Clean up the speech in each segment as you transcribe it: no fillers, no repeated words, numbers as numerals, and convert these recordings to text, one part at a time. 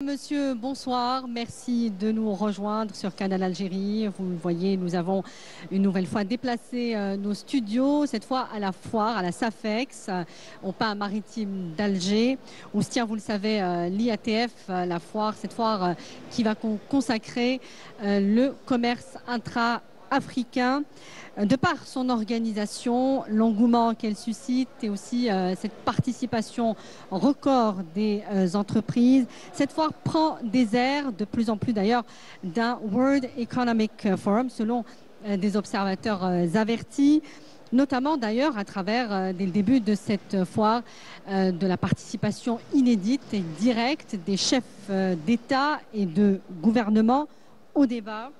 Monsieur, bonsoir. Merci de nous rejoindre sur Canal Algérie. Vous le voyez, nous avons une nouvelle fois déplacé nos studios, cette fois à la foire, à la SAFEX, au Pain Maritime d'Alger, où se tient, vous le savez, l'IATF, la foire, cette foire qui va consacrer le commerce intra-africain. De par son organisation, l'engouement qu'elle suscite et aussi cette participation record des entreprises, cette foire prend des airs, de plus en plus d'ailleurs, d'un World Economic Forum, selon des observateurs avertis, notamment d'ailleurs à travers, dès le début de cette foire, de la participation inédite et directe des chefs d'État et de gouvernement au débat.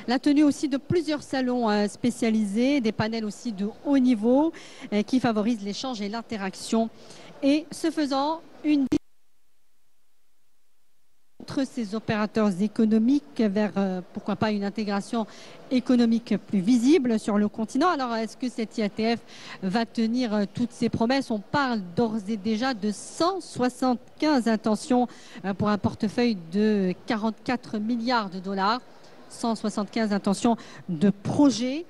La tenue aussi de plusieurs salons spécialisés, des panels aussi de haut niveau qui favorisent l'échange et l'interaction. Et ce faisant, une entre ces opérateurs économiques vers, pourquoi pas, une intégration économique plus visible sur le continent. Alors, est-ce que cette IATF va tenir toutes ses promesses? On parle d'ores et déjà de 175 intentions pour un portefeuille de 44 milliards de dollars. 175 intentions de projets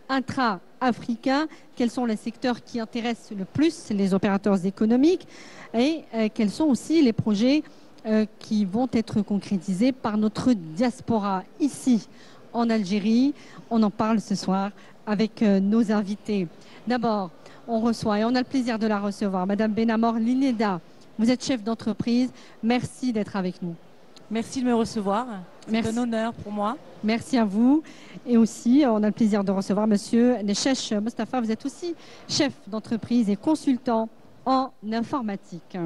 intra-africains. Quels sont les secteurs qui intéressent le plus les opérateurs économiques et quels sont aussi les projets qui vont être concrétisés par notre diaspora ici en Algérie? On en parle ce soir avec nos invités. D'abord, on reçoit et on a le plaisir de la recevoir, Madame Benamor Lineda. Vous êtes chef d'entreprise. Merci d'être avec nous. Merci de me recevoir. C'est un honneur pour moi. Merci à vous. Et aussi, on a le plaisir de recevoir Monsieur Nechesh Mostafa. Vous êtes aussi chef d'entreprise et consultant en informatique.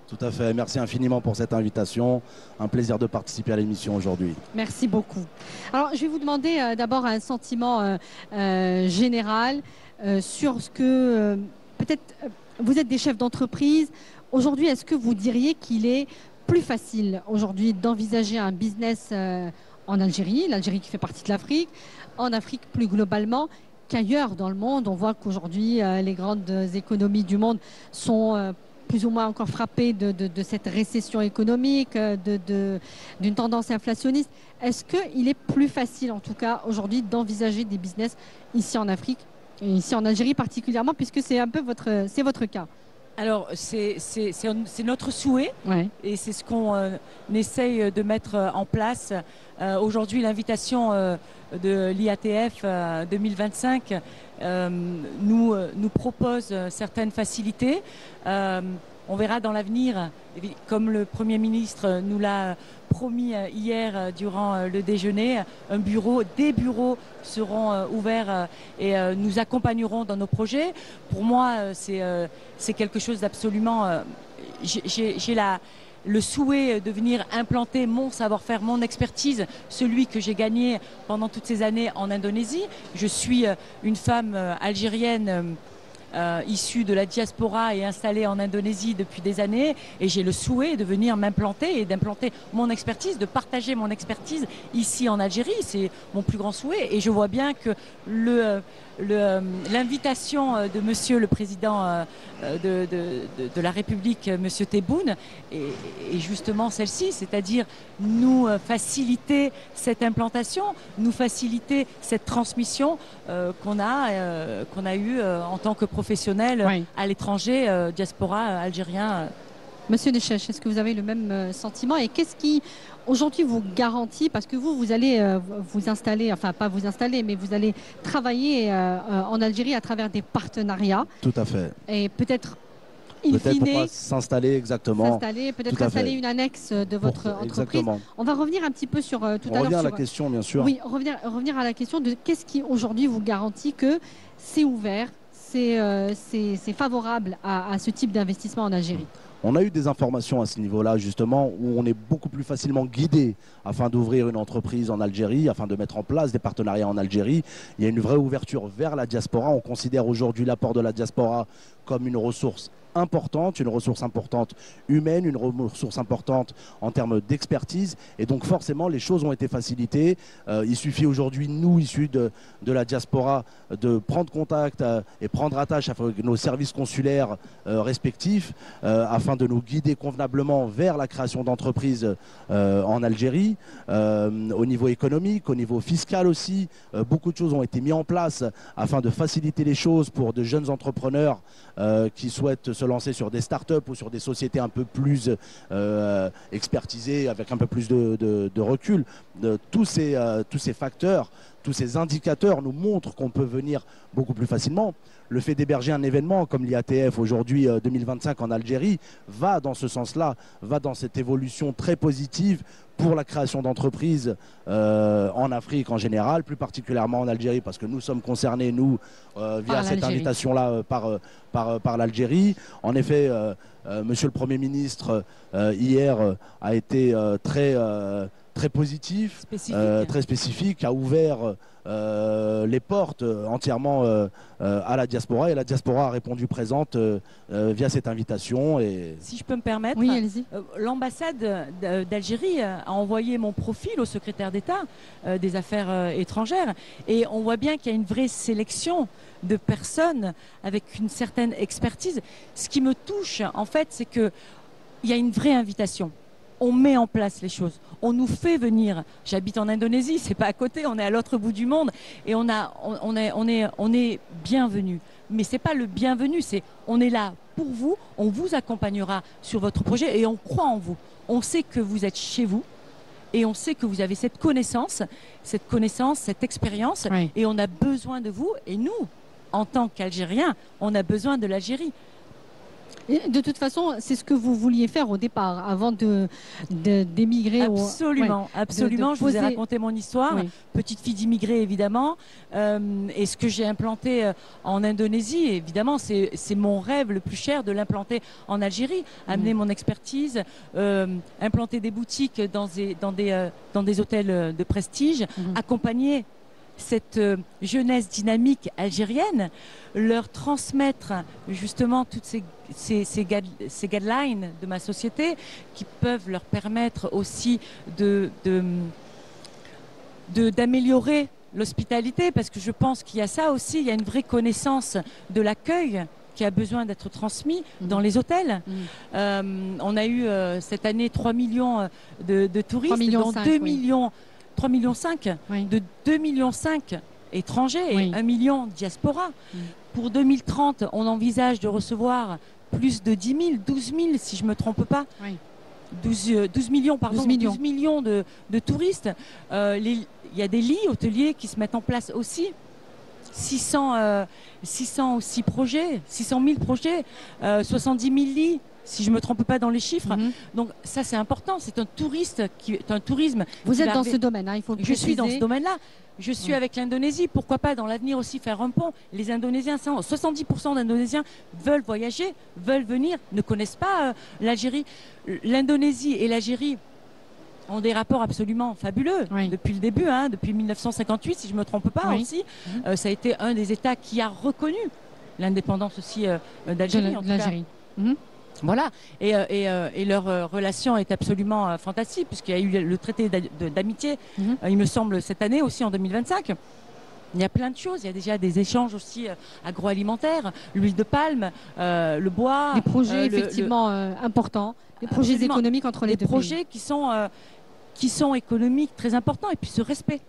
Tout à fait. Merci infiniment pour cette invitation. Un plaisir de participer à l'émission aujourd'hui. Merci beaucoup. Alors, je vais vous demander d'abord un sentiment général sur ce que peut-être vous êtes des chefs d'entreprise. Aujourd'hui, est-ce que vous diriez qu'il est plus facile aujourd'hui d'envisager un business en Algérie, l'Algérie qui fait partie de l'Afrique, en Afrique plus globalement qu'ailleurs dans le monde? On voit qu'aujourd'hui, les grandes économies du monde sont plus ou moins encore frappées de cette récession économique, d'une tendance inflationniste. Est-ce qu'il est plus facile, en tout cas aujourd'hui, d'envisager des business ici en Afrique, et ici en Algérie particulièrement, puisque c'est un peu votre cas? Alors, c'est notre souhait, ouais. Et c'est ce qu'on essaye de mettre en place. Aujourd'hui, l'invitation de l'IATF 2025 nous propose certaines facilités. On verra dans l'avenir, comme le Premier ministre nous l'a promis hier durant le déjeuner, des bureaux seront ouverts et nous accompagnerons dans nos projets. Pour moi, c'est quelque chose d'absolument... J'ai le souhait de venir implanter mon savoir-faire, mon expertise, celui que j'ai gagné pendant toutes ces années en Indonésie. Je suis une femme algérienne issue de la diaspora et installée en Indonésie depuis des années, et j'ai le souhait de venir m'implanter et d'implanter mon expertise, de partager mon expertise ici en Algérie. C'est mon plus grand souhait, et je vois bien que l'invitation de Monsieur le Président de la République, Monsieur Tebboune, est justement celle-ci, c'est-à-dire nous faciliter cette implantation, nous faciliter cette transmission qu'on a eue en tant que professionnel, oui, à l'étranger, diaspora algérien. Monsieur Nechesh, est-ce que vous avez le même sentiment, et qu'est-ce qui aujourd'hui vous garantit, parce que vous allez vous installer, enfin pas vous installer, mais vous allez travailler en Algérie à travers des partenariats. Tout à fait. Et peut-être pourquoi s'installer exactement. Peut-être installer une annexe de votre entreprise. Exactement. On va revenir un petit peu sur tout à l'heure. On revient à la question, bien sûr. Oui, revenir à la question de qu'est-ce qui aujourd'hui vous garantit que c'est ouvert, c'est favorable à ce type d'investissement en Algérie? On a eu des informations à ce niveau-là, justement, où on est beaucoup plus facilement guidé afin d'ouvrir une entreprise en Algérie, afin de mettre en place des partenariats en Algérie. Il y a une vraie ouverture vers la diaspora. On considère aujourd'hui l'apport de la diaspora comme une ressource importante, une ressource importante humaine, une ressource importante en termes d'expertise. Et donc forcément, les choses ont été facilitées. Il suffit aujourd'hui, nous, issus de la diaspora, de prendre contact et prendre attache avec nos services consulaires respectifs afin de nous guider convenablement vers la création d'entreprises en Algérie. Au niveau économique, au niveau fiscal aussi, beaucoup de choses ont été mises en place afin de faciliter les choses pour de jeunes entrepreneurs qui souhaitent se lancer sur des startups ou sur des sociétés un peu plus expertisées, avec un peu plus de recul. Tous ces facteurs, tous ces indicateurs nous montrent qu'on peut venir beaucoup plus facilement. Le fait d'héberger un événement comme l'IATF aujourd'hui 2025 en Algérie va dans ce sens-là, va dans cette évolution très positive pour la création d'entreprises en Afrique en général, plus particulièrement en Algérie, parce que nous sommes concernés, nous, via cette invitation-là par l'Algérie. En effet, Monsieur le Premier ministre, hier, a été très positif, très spécifique, a ouvert les portes entièrement à la diaspora, et la diaspora a répondu présente via cette invitation. Et... Si je peux me permettre, oui, allez-y. L'ambassade d'Algérie a envoyé mon profil au secrétaire d'État des Affaires étrangères, et on voit bien qu'il y a une vraie sélection de personnes avec une certaine expertise. Ce qui me touche, en fait, c'est qu'il y a une vraie invitation. On met en place les choses, on nous fait venir. J'habite en Indonésie, c'est pas à côté, on est à l'autre bout du monde, et on est bienvenu. Mais c'est pas le bienvenu, c'est on est là pour vous, on vous accompagnera sur votre projet et on croit en vous. On sait que vous êtes chez vous et on sait que vous avez cette connaissance, cette expérience, oui. Et on a besoin de vous. Et nous, en tant qu'Algériens, on a besoin de l'Algérie. De toute façon, c'est ce que vous vouliez faire au départ, avant d'émigrer. Absolument, absolument. Je vous ai raconté mon histoire, oui. Petite fille d'immigrés évidemment, et ce que j'ai implanté en Indonésie, évidemment, c'est mon rêve le plus cher de l'implanter en Algérie, amener mon expertise, implanter des boutiques dans des hôtels de prestige, accompagner cette jeunesse dynamique algérienne, leur transmettre justement toutes ces guidelines de ma société qui peuvent leur permettre aussi d'améliorer l'hospitalité, parce que je pense qu'il y a ça aussi, il y a une vraie connaissance de l'accueil qui a besoin d'être transmis dans les hôtels. On a eu cette année 3 millions de touristes, 3,5 millions. 3,5 millions, oui. De 2,5 millions étrangers et oui. 1 million diaspora. Pour 2030, on envisage de recevoir plus de 10 000, 12 000 si je ne me trompe pas. Oui. 12 millions, pardon, 12 millions de touristes. Il y a des lits hôteliers qui se mettent en place aussi. 600 aussi projets, 600 000 projets, 70 000 lits. Si je ne me trompe pas dans les chiffres. Donc ça, c'est important. C'est un tourisme. Vous êtes dans ce domaine, hein, il faut le préciser. Je suis dans ce domaine-là. Je suis avec l'Indonésie. Pourquoi pas dans l'avenir aussi faire un pont. Les Indonésiens, 70% d'Indonésiens veulent voyager, veulent venir, ne connaissent pas l'Algérie. L'Indonésie et l'Algérie ont des rapports absolument fabuleux depuis le début, hein, depuis 1958, si je ne me trompe pas aussi. Ça a été un des États qui a reconnu l'indépendance aussi d'Algérie. Voilà, et leur relation est absolument fantastique, puisqu'il y a eu le traité d'amitié, il me semble, cette année aussi, en 2025. Il y a plein de choses, il y a déjà des échanges aussi agroalimentaires, l'huile de palme, le bois. Des projets effectivement importants, des projets économiques entre les deux pays. Des projets qui sont économiques très importants, et puis ce respect.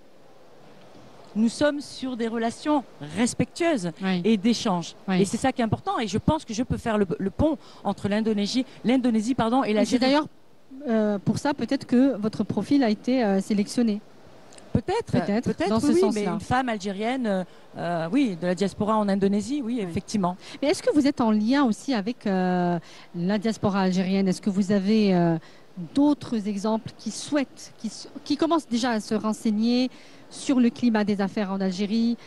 Nous sommes sur des relations respectueuses et d'échanges. Et c'est ça qui est important. Et je pense que je peux faire le pont entre l'Indonésie et l'Algérie. C'est d'ailleurs pour ça peut-être que votre profil a été sélectionné. Peut-être dans ce oui, sens-là. Mais une femme algérienne, oui, de la diaspora en Indonésie, oui, effectivement. Mais est-ce que vous êtes en lien aussi avec la diaspora algérienne? Est-ce que vous avez d'autres exemples qui commencent déjà à se renseigner sur le climat des affaires en Algérie,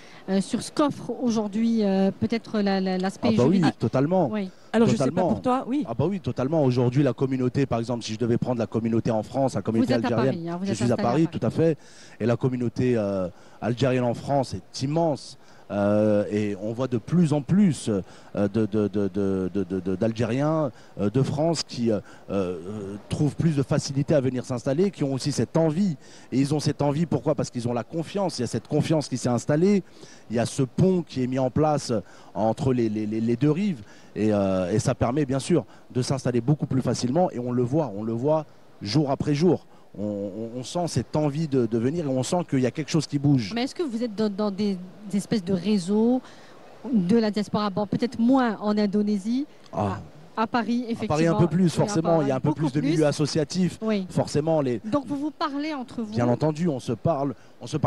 sur ce qu'offre aujourd'hui peut-être l'aspect juridique? Oui, totalement. Oui. Alors totalement. Je ne sais pas pour toi, oui. Ah bah oui, totalement. Aujourd'hui, la communauté, par exemple, si je devais prendre la communauté en France, la communauté algérienne, à Paris, hein, je suis à Paris, tout à fait. Et la communauté algérienne en France est immense. et on voit de plus en plus d'Algériens de France qui trouvent plus de facilité à venir s'installer, qui ont aussi cette envie. Et ils ont cette envie, pourquoi? Parce qu'ils ont la confiance. Il y a cette confiance qui s'est installée. Il y a ce pont qui est mis en place entre les deux rives. Et ça permet bien sûr de s'installer beaucoup plus facilement. Et on le voit jour après jour. On sent cette envie de venir et on sent qu'il y a quelque chose qui bouge. Mais est-ce que vous êtes dans des espèces de réseaux de la diaspora? Bon, peut-être moins en Indonésie. À Paris, effectivement. À Paris un peu plus, forcément. Il y a un peu plus de milieux associatifs. Oui. Forcément, donc vous vous parlez entre vous? Bien entendu, on se parle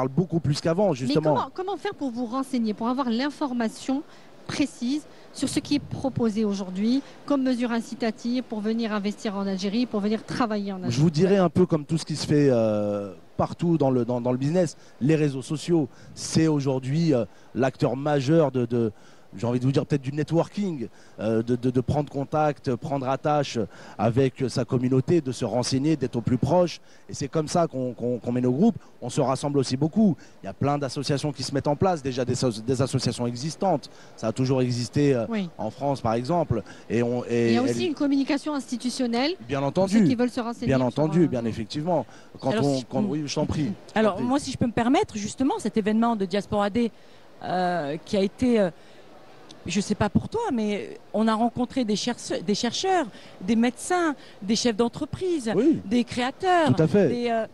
beaucoup plus qu'avant, justement. Mais comment faire pour vous renseigner, pour avoir l'information précise sur ce qui est proposé aujourd'hui comme mesure incitative pour venir investir en Algérie, pour venir travailler en Algérie? Je vous dirais un peu comme tout ce qui se fait partout dans le business. Les réseaux sociaux, c'est aujourd'hui l'acteur majeur j'ai envie de vous dire peut-être du networking, de prendre contact, prendre attache avec sa communauté, de se renseigner, d'être au plus proche. Et c'est comme ça qu'on met nos groupes. On se rassemble aussi beaucoup. Il y a plein d'associations qui se mettent en place, déjà des associations existantes. Ça a toujours existé en France, par exemple. Il y a aussi une communication institutionnelle. Bien entendu. Pour ceux qui veulent se renseigner. Bien entendu, bien effectivement. Oui, je t'en prie. Alors moi, si je peux me permettre, justement, cet événement de Diaspora Day qui a été... je ne sais pas pour toi, mais on a rencontré des chercheurs, des médecins, des chefs d'entreprise, des créateurs. Tout à fait.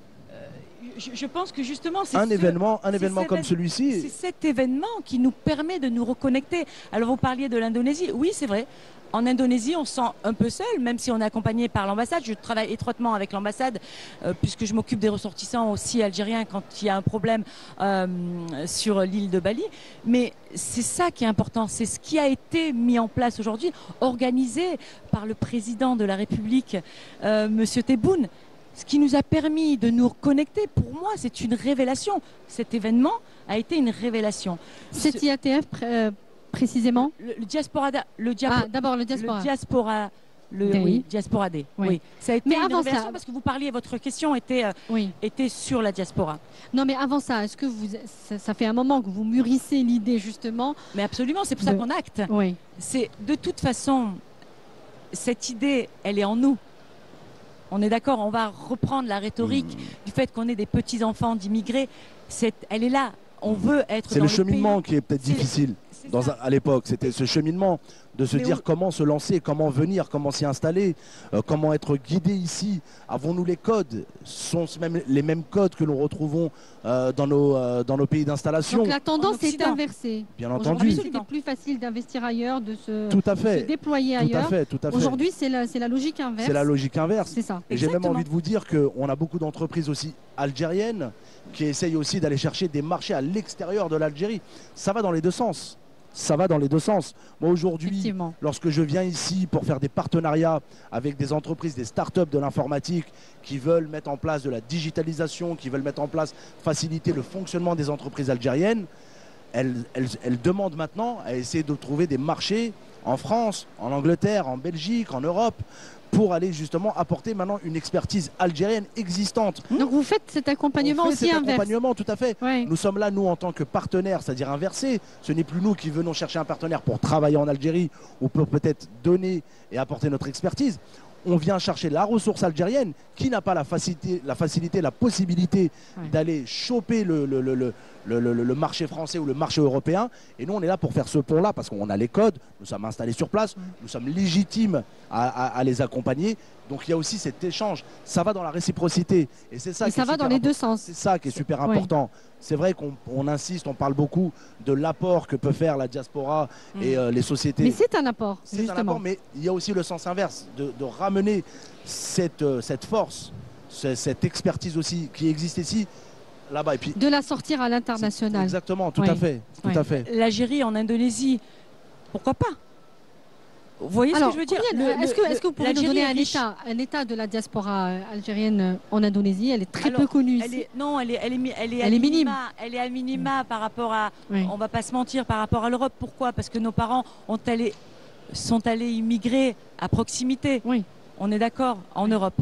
Je pense que justement, c'est un événement comme celui-ci. C'est cet événement qui nous permet de nous reconnecter. Alors vous parliez de l'Indonésie. Oui, c'est vrai. En Indonésie, on se sent un peu seul, même si on est accompagné par l'ambassade. Je travaille étroitement avec l'ambassade, puisque je m'occupe des ressortissants aussi algériens quand il y a un problème sur l'île de Bali. Mais c'est ça qui est important, c'est ce qui a été mis en place aujourd'hui, organisé par le président de la République, Monsieur Tebboune, ce qui nous a permis de nous reconnecter. Pour moi, c'est une révélation. Cet événement a été une révélation. Cet IATF précisément le Diaspora Day. D'abord le Diaspora. Le Diaspora. Oui, Diaspora Day. Oui. Ça a été une révélation parce que vous parliez, votre question était sur la diaspora. Non, mais avant ça, est-ce que ça fait un moment que vous mûrissez l'idée justement? Mais absolument, c'est pour ça qu'on acte. Oui. C'est de toute façon, cette idée, elle est en nous. On est d'accord, on va reprendre la rhétorique du fait qu'on est des petits-enfants d'immigrés. Elle est là. On veut être. C'est le cheminement qui est peut-être difficile à l'époque. C'était ce cheminement de se dire comment se lancer, comment venir, comment s'y installer, comment être guidé ici. Avons-nous les codes? Sont-ce même les mêmes codes que nous retrouvons dans nos pays d'installation? Donc la tendance est inversée. Bien entendu. C'était plus facile d'investir ailleurs, de se déployer ailleurs. Tout à fait. Aujourd'hui, c'est la logique inverse. C'est la logique inverse. C'est ça. Et j'ai même envie de vous dire qu'on a beaucoup d'entreprises aussi algériennes qui essayent aussi d'aller chercher des marchés à l'extérieur de l'Algérie. Ça va dans les deux sens. Ça va dans les deux sens. Moi aujourd'hui, lorsque je viens ici pour faire des partenariats avec des entreprises, des startups de l'informatique qui veulent mettre en place de la digitalisation, qui veulent mettre en place, faciliter le fonctionnement des entreprises algériennes, elles demandent maintenant à essayer de trouver des marchés en France, en Angleterre, en Belgique, en Europe, pour aller justement apporter maintenant une expertise algérienne existante. Donc vous faites cet accompagnement aussi inverse. Accompagnement, tout à fait. Oui. Nous sommes là, nous, en tant que partenaires, c'est-à-dire inversés. Ce n'est plus nous qui venons chercher un partenaire pour travailler en Algérie ou pour peut-être donner et apporter notre expertise. On vient chercher la ressource algérienne qui n'a pas la facilité, la possibilité d'aller choper le marché français ou le marché européen. Et nous, on est là pour faire ce pont-là parce qu'on a les codes, nous sommes installés sur place, nous sommes légitimes à les accompagner. Donc il y a aussi cet échange. Ça va dans la réciprocité. Et c'est ça. Et ça va dans les deux sens. C'est ça qui est super important. C'est vrai qu'on insiste, on parle beaucoup de l'apport que peut faire la diaspora et les sociétés. Mais c'est un apport, justement. C'est un apport, mais il y a aussi le sens inverse, de ramener cette force, cette expertise aussi qui existe ici, là-bas. Et puis, de la sortir à l'international. Exactement, tout à fait. Tout à fait. L'Algérie en Indonésie, pourquoi pas? Vous voyez ce que je veux dire? Est-ce que vous pouvez nous donner un état de la diaspora algérienne en Indonésie? Elle est très peu connue. Elle est minime. Elle est à minima par rapport à, on ne va pas se mentir, par rapport à l'Europe. Pourquoi? Parce que nos parents sont allés immigrer à proximité. Oui. On est d'accord, en Europe.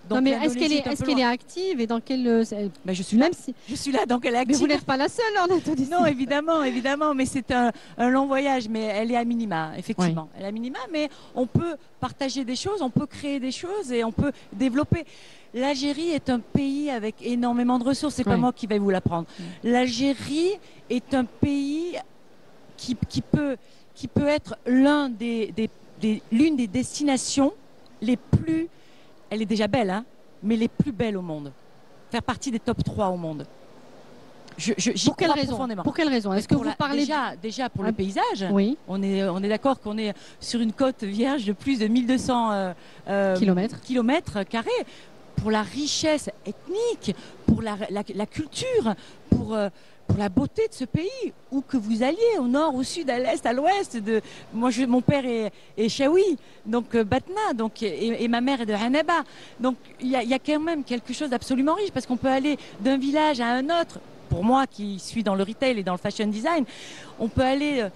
Donc, non, mais est-ce qu'elle est active et dans quel... Ben, je suis là. Je suis là, donc elle est active. Mais vous n'êtes pas la seule en Indonésie. Non, évidemment, mais c'est un long voyage, mais elle est à minima, effectivement. Oui. Elle est à minima, mais on peut partager des choses, on peut créer des choses et on peut développer. L'Algérie est un pays avec énormément de ressources, c'est pas moi qui vais vous l'apprendre. L'Algérie est un pays qui peut être l'une des destinations les plus... Elle est déjà belle, hein, mais les plus belles au monde. Faire partie des top 3 au monde. Pour quelle raison? Est-ce que vous parlez déjà pour le paysage? Oui. On est d'accord qu'on est sur une côte vierge de plus de 1200 kilomètres carrés. Pour la richesse ethnique, pour la culture, pour la beauté de ce pays, où que vous alliez, au nord, au sud, à l'est, à l'ouest. Mon père est Chaoui, donc Batna, et ma mère est de Hanaba. Donc il y a quand même quelque chose d'absolument riche, parce qu'on peut aller d'un village à un autre. Pour moi qui suis dans le retail et dans le fashion design, on peut aller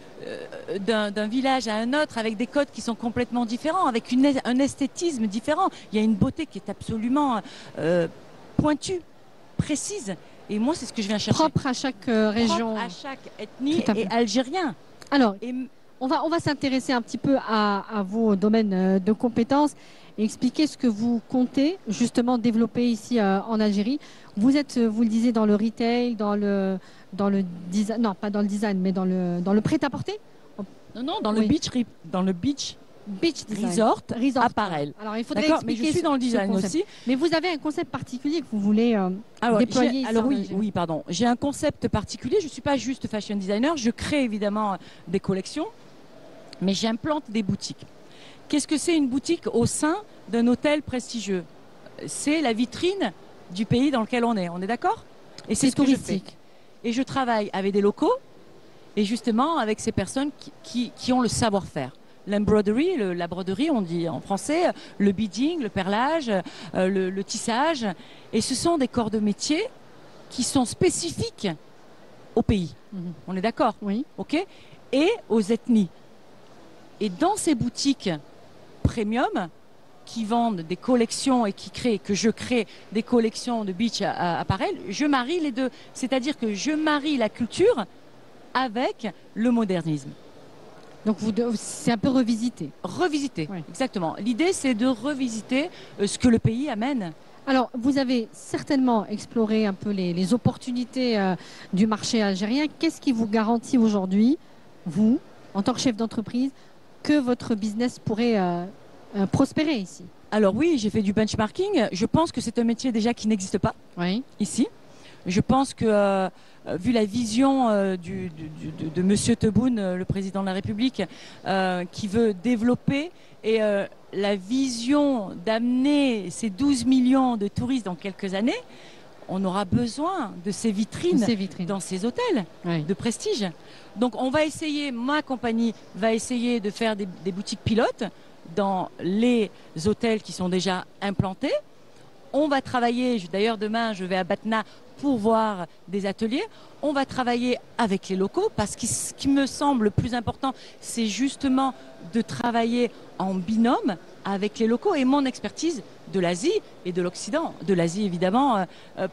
d'un village à un autre avec des codes qui sont complètement différents, avec un esthétisme différent. Il y a une beauté qui est absolument pointue, précise. Et moi, c'est ce que je viens chercher. Propre à chaque région. Propre à chaque ethnie et algérien. Alors, on va s'intéresser un petit peu à vos domaines de compétences et expliquer ce que vous comptez justement développer ici en Algérie. Vous êtes, vous le disiez, dans le retail, dans le design, non pas dans le design, mais dans le prêt-à-porter. Non, dans le beach resort apparel. Alors il faudrait expliquer. Mais je suis dans le design aussi. Mais vous avez un concept particulier que vous voulez déployer ici. Alors oui, pardon. J'ai un concept particulier. Je ne suis pas juste fashion designer. Je crée évidemment des collections, mais j'implante des boutiques. Qu'est-ce que c'est une boutique au sein d'un hôtel prestigieux? C'est la vitrine du pays dans lequel on est. On est d'accord? Et c'est ce que je fais. Et je travaille avec des locaux et justement avec ces personnes qui ont le savoir-faire. L'embroidery, la broderie, on dit en français, le beading, le perlage, le tissage. Et ce sont des corps de métier qui sont spécifiques au pays. On est d'accord? Oui. OK? Et aux ethnies. Et dans ces boutiques premium qui vendent des collections et que je crée des collections de beach apparel, je marie les deux. C'est-à-dire que je marie la culture avec le modernisme. Donc c'est un peu revisité. Revisiter, oui. Exactement. L'idée, c'est de revisiter ce que le pays amène. Alors, vous avez certainement exploré un peu les opportunités du marché algérien. Qu'est-ce qui vous garantit aujourd'hui, vous, en tant que chef d'entreprise, que votre business pourrait prospérer ici? Alors oui, j'ai fait du benchmarking. Je pense que c'est un métier déjà qui n'existe pas ici. Je pense que, vu la vision de M. Tebboune, le président de la République, qui veut développer et la vision d'amener ces 12 millions de touristes dans quelques années, on aura besoin de ces vitrines, dans ces hôtels de prestige. Donc on va essayer, ma compagnie va essayer de faire des boutiques pilotes dans les hôtels qui sont déjà implantés. On va travailler, d'ailleurs demain je vais à Batna pour voir des ateliers. On va travailler avec les locaux parce que ce qui me semble le plus important, c'est justement de travailler en binôme avec les locaux et mon expertise de l'Asie et de l'Occident. De l'Asie évidemment,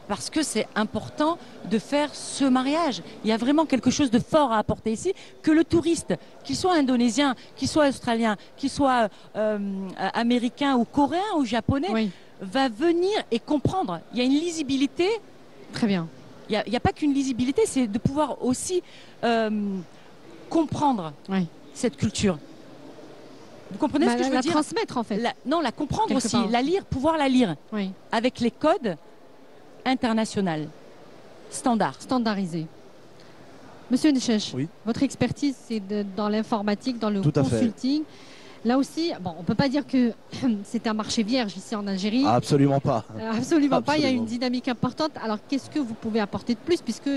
parce que c'est important de faire ce mariage. Il y a vraiment quelque chose de fort à apporter ici, que le touriste, qu'il soit indonésien, qu'il soit australien, qu'il soit américain ou coréen ou japonais, va venir et comprendre. Il y a une lisibilité. Très bien. Il n'y a pas qu'une lisibilité, c'est de pouvoir aussi comprendre cette culture. Vous comprenez ce que je veux dire? La transmettre en fait. La comprendre aussi, la lire, pouvoir la lire avec les codes internationaux, standardisés. Monsieur Nchesh, votre expertise c'est dans l'informatique, dans le consulting. Là aussi, bon, on ne peut pas dire que c'est un marché vierge ici en Algérie. Absolument pas. Absolument pas. Il y a une dynamique importante. Alors, qu'est-ce que vous pouvez apporter de plus puisque,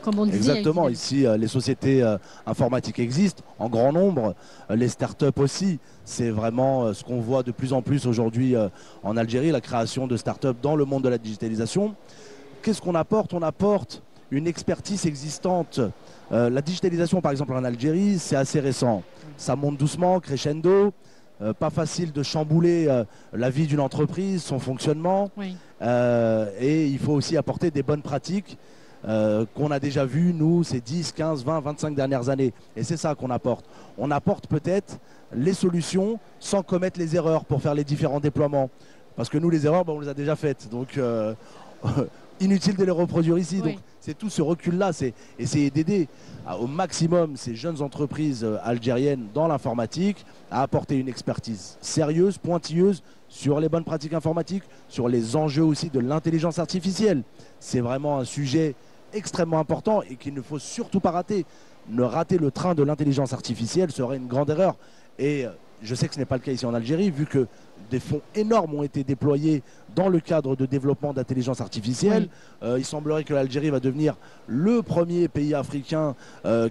comme on dit... Exactement. Ici, les sociétés informatiques existent en grand nombre. Les startups aussi. C'est vraiment ce qu'on voit de plus en plus aujourd'hui en Algérie, la création de startups dans le monde de la digitalisation. Qu'est-ce qu'on apporte? On apporte une expertise existante. La digitalisation, par exemple, en Algérie, c'est assez récent. Ça monte doucement, crescendo. pas facile de chambouler la vie d'une entreprise, son fonctionnement. Oui. Et il faut aussi apporter des bonnes pratiques qu'on a déjà vues, nous, ces 10, 15, 20, 25 dernières années. Et c'est ça qu'on apporte. On apporte peut-être les solutions sans commettre les erreurs pour faire les différents déploiements. Parce que nous, les erreurs, on les a déjà faites. Donc, inutile de les reproduire ici. Oui. Donc, c'est tout ce recul-là. C'est essayer d'aider au maximum ces jeunes entreprises algériennes dans l'informatique à apporter une expertise sérieuse, pointilleuse sur les bonnes pratiques informatiques, sur les enjeux aussi de l'intelligence artificielle. C'est vraiment un sujet extrêmement important et qu'il ne faut surtout pas rater. Ne rater le train de l'intelligence artificielle serait une grande erreur. Et je sais que ce n'est pas le cas ici en Algérie, vu que des fonds énormes ont été déployés dans le cadre de développement d'intelligence artificielle. Oui. Il semblerait que l'Algérie va devenir le premier pays africain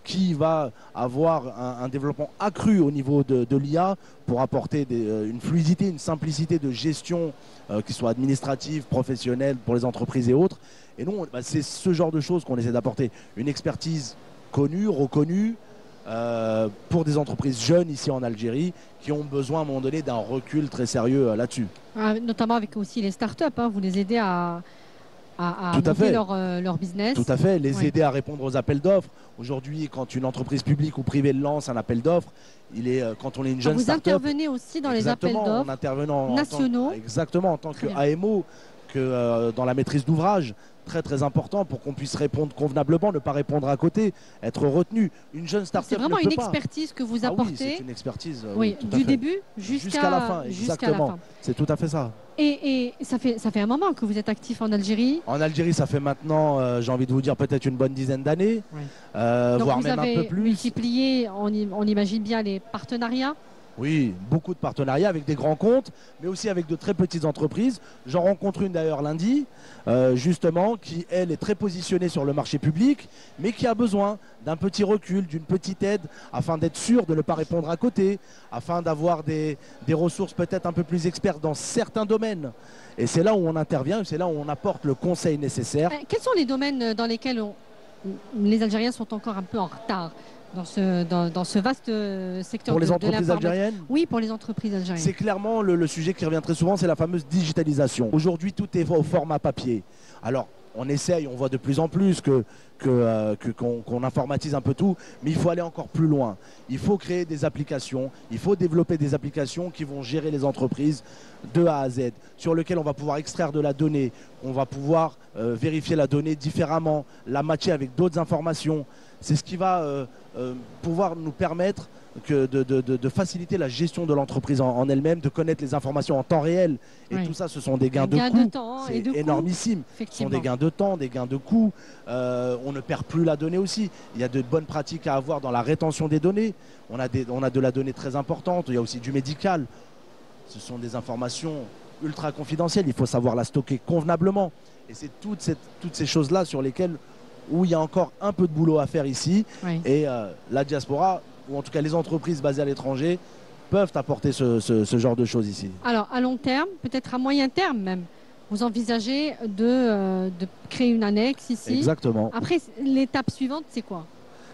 qui va avoir un développement accru au niveau de l'IA pour apporter une fluidité, une simplicité de gestion qui soit administrative, professionnelle pour les entreprises et autres. Et non, c'est ce genre de choses qu'on essaie d'apporter. Une expertise connue, reconnue, pour des entreprises jeunes ici en Algérie qui ont besoin à un moment donné d'un recul très sérieux là-dessus. Notamment avec aussi les startups, hein, vous les aidez à monter leur business. Tout à fait, les aider à répondre aux appels d'offres. Aujourd'hui, quand une entreprise publique ou privée lance un appel d'offres, quand on est une jeune startup... Vous intervenez aussi dans les appels d'offres nationaux. Exactement, en tant qu'AMO, dans la maîtrise d'ouvrage. Très très important pour qu'on puisse répondre convenablement, ne pas répondre à côté, être retenu. Une jeune start-up. C'est vraiment une expertise que vous apportez. Oui, c'est une expertise. Oui, du début jusqu'à la fin. Exactement. C'est tout à fait ça. Et ça fait un moment que vous êtes actif en Algérie. En Algérie, ça fait maintenant, j'ai envie de vous dire, peut-être une bonne dizaine d'années, voire même un peu plus. Multiplié, on imagine bien les partenariats. Oui, beaucoup de partenariats avec des grands comptes, mais aussi avec de très petites entreprises. J'en rencontre une d'ailleurs lundi, justement, qui, elle, est très positionnée sur le marché public, mais qui a besoin d'un petit recul, d'une petite aide, afin d'être sûr de ne pas répondre à côté, afin d'avoir des ressources peut-être un peu plus expertes dans certains domaines. Et c'est là où on intervient, c'est là où on apporte le conseil nécessaire. Quels sont les domaines dans lesquels les Algériens sont encore un peu en retard ? Dans ce vaste secteur pour les entreprises algériennes. Oui, pour les entreprises algériennes. C'est clairement le sujet qui revient très souvent, c'est la fameuse digitalisation. Aujourd'hui, tout est au format papier. Alors, on essaye, on voit de plus en plus qu'on informatise un peu tout, mais il faut aller encore plus loin. Il faut créer des applications, il faut développer des applications qui vont gérer les entreprises de A à Z, sur lesquelles on va pouvoir extraire de la donnée, on va pouvoir vérifier la donnée différemment, la matcher avec d'autres informations. C'est ce qui va pouvoir nous permettre de faciliter la gestion de l'entreprise en elle-même, de connaître les informations en temps réel. Et tout ça, ce sont des gains de coûts. C'est énormissime. Ce sont des gains de temps, des gains de coûts. On ne perd plus la donnée aussi. Il y a de bonnes pratiques à avoir dans la rétention des données. On a de la donnée très importante. Il y a aussi du médical. Ce sont des informations ultra confidentielles. Il faut savoir la stocker convenablement. Et c'est toutes ces choses-là sur lesquelles où il y a encore un peu de boulot à faire ici. Oui. Et la diaspora, ou en tout cas les entreprises basées à l'étranger, peuvent apporter ce genre de choses ici. Alors, à long terme, peut-être à moyen terme même, vous envisagez de créer une annexe ici. Exactement. Après, l'étape suivante, c'est quoi?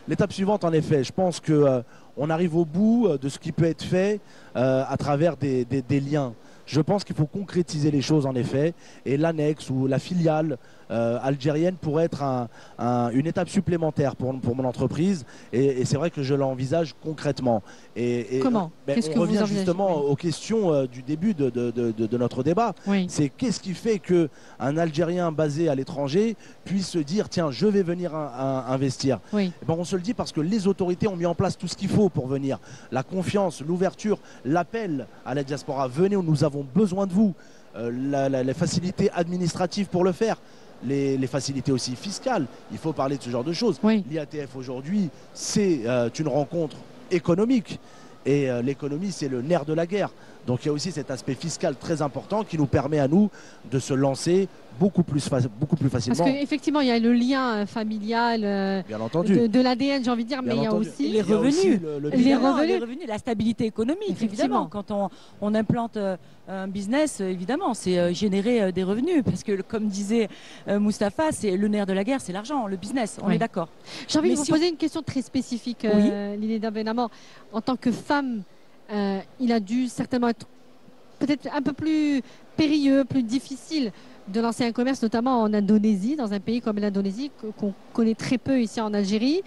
L'étape suivante, en effet, je pense qu'on arrive au bout de ce qui peut être fait à travers des liens. Je pense qu'il faut concrétiser les choses, en effet, et l'annexe ou la filiale algérienne pourrait être une étape supplémentaire pour mon entreprise, et c'est vrai que je l'envisage concrètement. Comment? On revient justement aux questions du début de notre débat. Oui. C'est qu'est-ce qui fait qu'un Algérien basé à l'étranger puisse se dire tiens, je vais venir investir. Oui. On se le dit parce que les autorités ont mis en place tout ce qu'il faut pour venir. La confiance, l'ouverture, l'appel à la diaspora. Venez, nous avons besoin de vous. Les facilités administratives pour le faire. Les facilités aussi fiscales, il faut parler de ce genre de choses. Oui. L'IATF aujourd'hui, c'est une rencontre économique. Et l'économie, c'est le nerf de la guerre. Donc il y a aussi cet aspect fiscal très important qui nous permet à nous de se lancer beaucoup plus facilement. Parce qu'effectivement, il y a le lien familial bien entendu. de l'ADN, j'ai envie de dire, mais il y a aussi les revenus. Les revenus, la stabilité économique, évidemment. Quand on implante un business, évidemment, c'est générer des revenus. Parce que, comme disait Mustapha, c'est le nerf de la guerre, c'est l'argent, le business. On est d'accord. J'ai envie de vous poser une question très spécifique, Lineda Benamor. En tant que femme il a dû certainement être peut-être un peu plus périlleux, plus difficile de lancer un commerce, notamment en Indonésie, dans un pays comme l'Indonésie, qu'on connaît très peu ici en Algérie.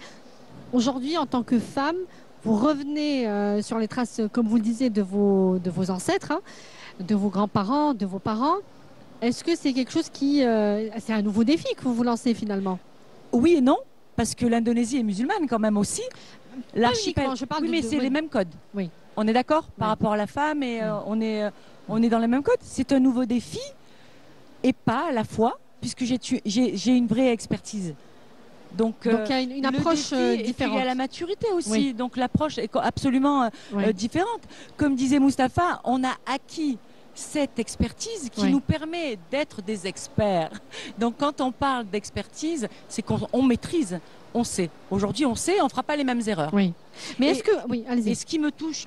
Aujourd'hui, en tant que femme, vous revenez sur les traces, comme vous le disiez, de vos ancêtres, hein, de vos grands-parents, de vos parents. Est-ce que c'est quelque chose qui... c'est un nouveau défi que vous vous lancez finalement? Oui et non, parce que l'Indonésie est musulmane quand même aussi. L'archipel, oui, mais c'est les mêmes codes. Oui. On est d'accord par rapport à la femme et on est dans les mêmes codes. C'est un nouveau défi et pas à la fois, puisque j'ai une vraie expertise. Donc il y a une approche différente. Et puis il y a la maturité aussi. Oui. Donc l'approche est absolument différente. Comme disait Mustapha, on a acquis cette expertise qui nous permet d'être des experts. Donc quand on parle d'expertise, c'est qu'on maîtrise, on sait. Aujourd'hui, on sait, on ne fera pas les mêmes erreurs. Oui. Mais est-ce que... Oui, allez-y. Et ce qui me touche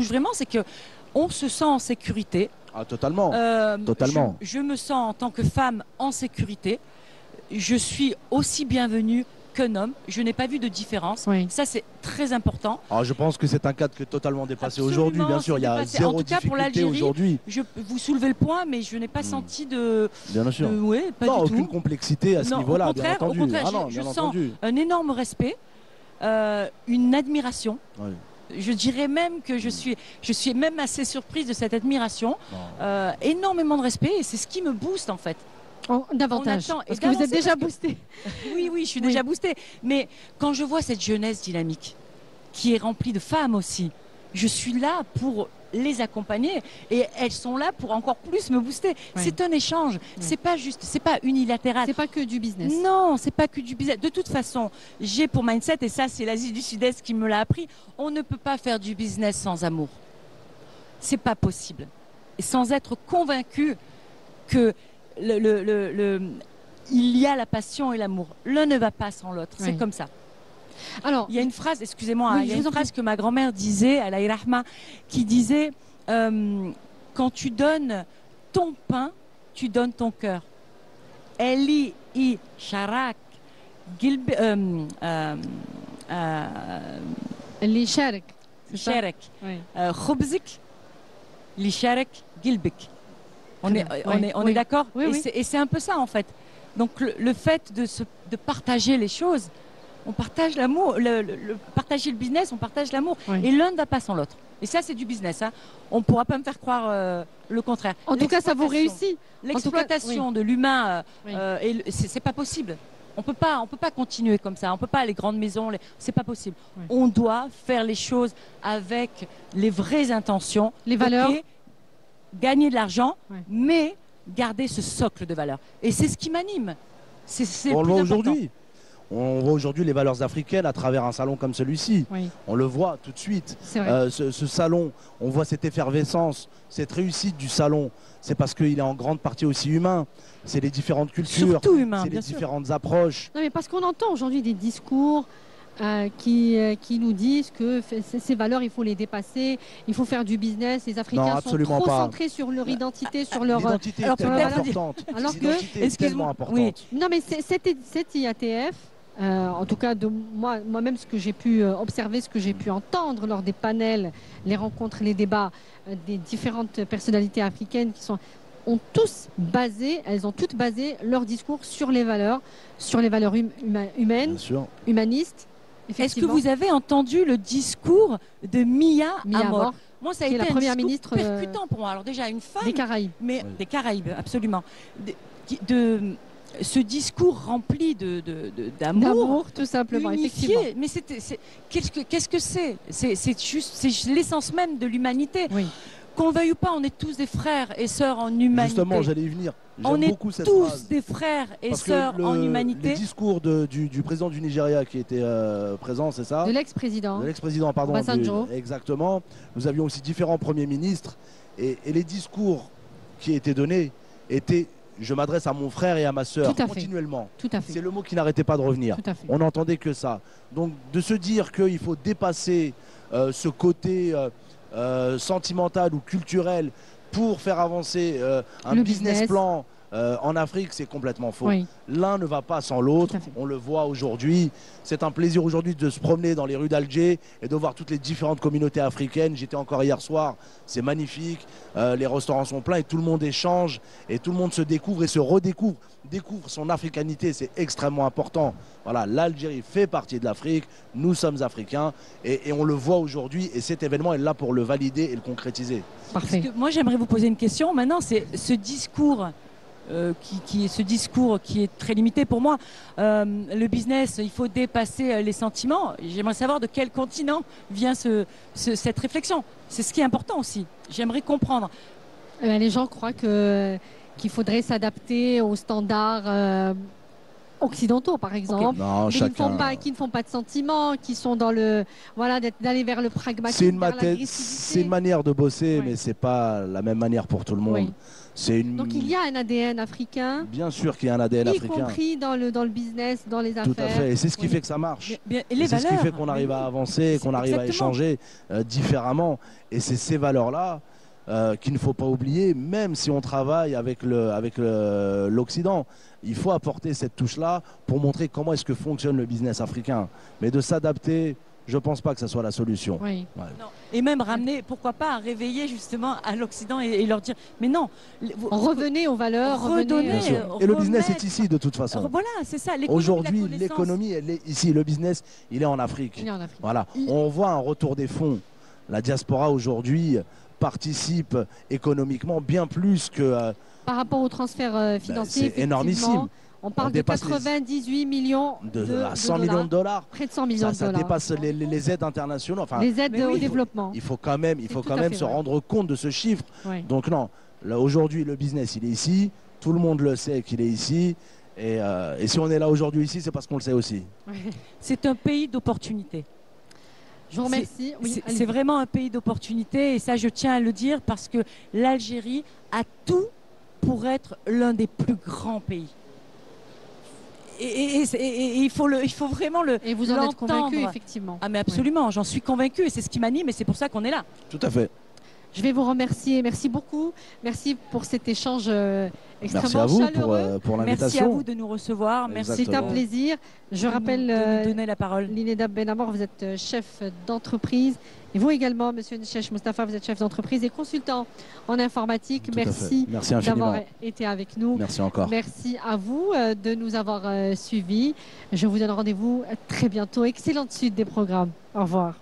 vraiment, c'est qu'on se sent en sécurité. Ah, totalement. Totalement. Je me sens en tant que femme en sécurité. Je suis aussi bienvenue qu'un homme. Je n'ai pas vu de différence. Oui. Ça, c'est très important. Alors, je pense que c'est un cadre qui est totalement dépassé aujourd'hui. Bien sûr, il y a zéro en tout cas, pour difficulté aujourd'hui. Vous soulevez le point, mais je n'ai pas senti de... Bien sûr. Ouais, pas non, du tout. aucune complexité à ce niveau-là, bien entendu. Au contraire, je sens un énorme respect, une admiration. Oui. Je dirais même que je suis même assez surprise de cette admiration. Énormément de respect, et c'est ce qui me booste en fait. Davantage, parce que vous êtes déjà boosté. Oui, je suis déjà boostée. Mais quand je vois cette jeunesse dynamique, qui est remplie de femmes aussi, je suis là pour les accompagner et elles sont là pour encore plus me booster. Oui. C'est un échange, c'est pas unilatéral. C'est pas que du business. Non, c'est pas que du business. De toute façon, j'ai pour mindset, et ça c'est l'Asie du Sud-Est qui me l'a appris, on ne peut pas faire du business sans amour. C'est pas possible. Et sans être convaincu que il y a la passion et l'amour. L'un ne va pas sans l'autre. Oui. C'est comme ça. Alors, il y a une phrase, excusez-moi, il y a une phrase que ma grand-mère disait, Alaï Rahma, qui disait quand tu donnes ton pain, tu donnes ton cœur. Eli i sharak gilb li sharak sharak khubzik li sharak gilbik. On est d'accord. Oui, et c'est un peu ça en fait. Donc le fait de partager les choses, on partage l'amour, partager le business, on partage l'amour. Oui. Et l'un ne va pas sans l'autre. Et ça, c'est du business. Hein. On ne pourra pas me faire croire le contraire. En tout cas, ça vous réussit. L'exploitation de l'humain, c'est pas possible. On peut pas continuer comme ça. On peut pas les grandes maisons. C'est pas possible. Oui. On doit faire les choses avec les vraies intentions, les valeurs. Okay, gagner de l'argent, mais garder ce socle de valeurs. Et c'est ce qui m'anime. On le voit aujourd'hui. On voit aujourd'hui les valeurs africaines à travers un salon comme celui-ci. Oui. On le voit tout de suite. Ce salon, on voit cette effervescence, cette réussite du salon. C'est parce qu'il est en grande partie aussi humain. C'est les différentes cultures, c'est les différentes approches. Non, mais parce qu'on entend aujourd'hui des discours qui nous disent que ces valeurs, il faut les dépasser, il faut faire du business. Les Africains sont trop centrés sur leur identité, sur leur... L'identité est tellement importante. Alors est tellement importante. Oui. Non, mais cette IATF, en tout cas de moi-même, ce que j'ai pu observer, ce que j'ai pu entendre lors des panels, les rencontres, les débats des différentes personnalités africaines elles ont toutes basé leur discours sur les valeurs humaines, humanistes. Est-ce que vous avez entendu le discours de Mia Amor? Moi, ça a été la première ministre percutant pour moi. Alors déjà, une femme... Des Caraïbes. Mais des Caraïbes, absolument. Ce discours rempli d'amour, tout simplement, unifié. Mais qu'est-ce que c'est? C'est l'essence même de l'humanité. Oui. Qu'on veuille ou pas, on est tous des frères et sœurs en humanité. Justement, j'allais y venir. On est tous des frères et sœurs en humanité. Le discours du président du Nigeria qui était présent, c'est ça? De l'ex-président. De l'ex-président, pardon. Exactement. Nous avions aussi différents premiers ministres. Et les discours qui étaient donnés étaient... Je m'adresse à mon frère et à ma sœur continuellement. Tout à fait. C'est le mot qui n'arrêtait pas de revenir. Tout à fait. On n'entendait que ça. Donc de se dire qu'il faut dépasser ce côté sentimental ou culturel pour faire avancer un business plan en Afrique, c'est complètement faux. Oui. L'un ne va pas sans l'autre. On le voit aujourd'hui. C'est un plaisir aujourd'hui de se promener dans les rues d'Alger et de voir toutes les différentes communautés africaines. J'étais encore hier soir. C'est magnifique. Les restaurants sont pleins et tout le monde échange et tout le monde se découvre et se redécouvre. Découvre son africanité, c'est extrêmement important. Voilà, l'Algérie fait partie de l'Afrique. Nous sommes africains et on le voit aujourd'hui. Et cet événement est là pour le valider et le concrétiser. Parfait. Parce que moi, j'aimerais vous poser une question. Maintenant, c'est ce discours. Ce discours qui est très limité pour moi. Le business, il faut dépasser les sentiments. J'aimerais savoir de quel continent vient cette réflexion. C'est ce qui est important aussi. J'aimerais comprendre. Les gens croient qu'il faudrait s'adapter aux standards occidentaux, par exemple, okay. Non, qui ne font pas de sentiments, qui sont dans le d'aller vers le pragmatisme. C'est une manière de bosser, mais c'est pas la même manière pour tout le monde. Oui. Donc il y a un ADN africain. Bien sûr qu'il y a un ADN africain. Y compris dans le business, dans les affaires. Tout à fait. Et c'est ce qui fait que ça marche. C'est ce qui fait qu'on arrive à avancer, qu'on arrive à échanger différemment. Et c'est ces valeurs-là qu'il ne faut pas oublier, même si on travaille avec l'Occident. Il faut apporter cette touche-là pour montrer comment est-ce que fonctionne le business africain. Mais de s'adapter, je ne pense pas que ce soit la solution. Oui. Ouais. Non. Et même ramener, pourquoi pas, réveiller justement à l'Occident et leur dire, mais non. Revenez aux valeurs. Redonnez. Et le business est ici de toute façon. Voilà, c'est ça. Aujourd'hui, l'économie, elle est ici. Le business, il est en Afrique. Il est en Afrique. Voilà. On voit un retour des fonds. La diaspora aujourd'hui participe économiquement bien plus que... Par rapport aux transferts financiers, c'est énormissime. On parle de 98 millions de 100 millions de dollars. Près de 100 millions de dollars. Ça dépasse les aides internationales. Enfin, les aides au développement. Il faut quand même se rendre compte de ce chiffre. Oui. Donc non, aujourd'hui le business il est ici. Tout le monde le sait qu'il est ici. Et si on est là aujourd'hui ici, c'est parce qu'on le sait aussi. C'est un pays d'opportunités. Je vous remercie. C'est vraiment un pays d'opportunités et ça je tiens à le dire parce que l'Algérie a tout pour être l'un des plus grands pays. Et il faut vraiment le. Et vous en êtes convaincu, effectivement. Ah mais absolument, j'en suis convaincu et c'est ce qui m'anime et c'est pour ça qu'on est là. Tout à fait. Je vais vous remercier. Merci beaucoup. Merci pour cet échange extrêmement chaleureux. Merci à vous pour l'invitation. Merci à vous de nous recevoir. Merci. C'est un plaisir. Je rappelle, de nous donner la parole. Lineda Benamor, vous êtes chef d'entreprise. Et vous également, monsieur Nchesh Moustapha, vous êtes chef d'entreprise et consultant en informatique. Merci d'avoir été avec nous. Merci encore. Merci à vous de nous avoir suivis. Je vous donne rendez-vous très bientôt. Excellente suite des programmes. Au revoir.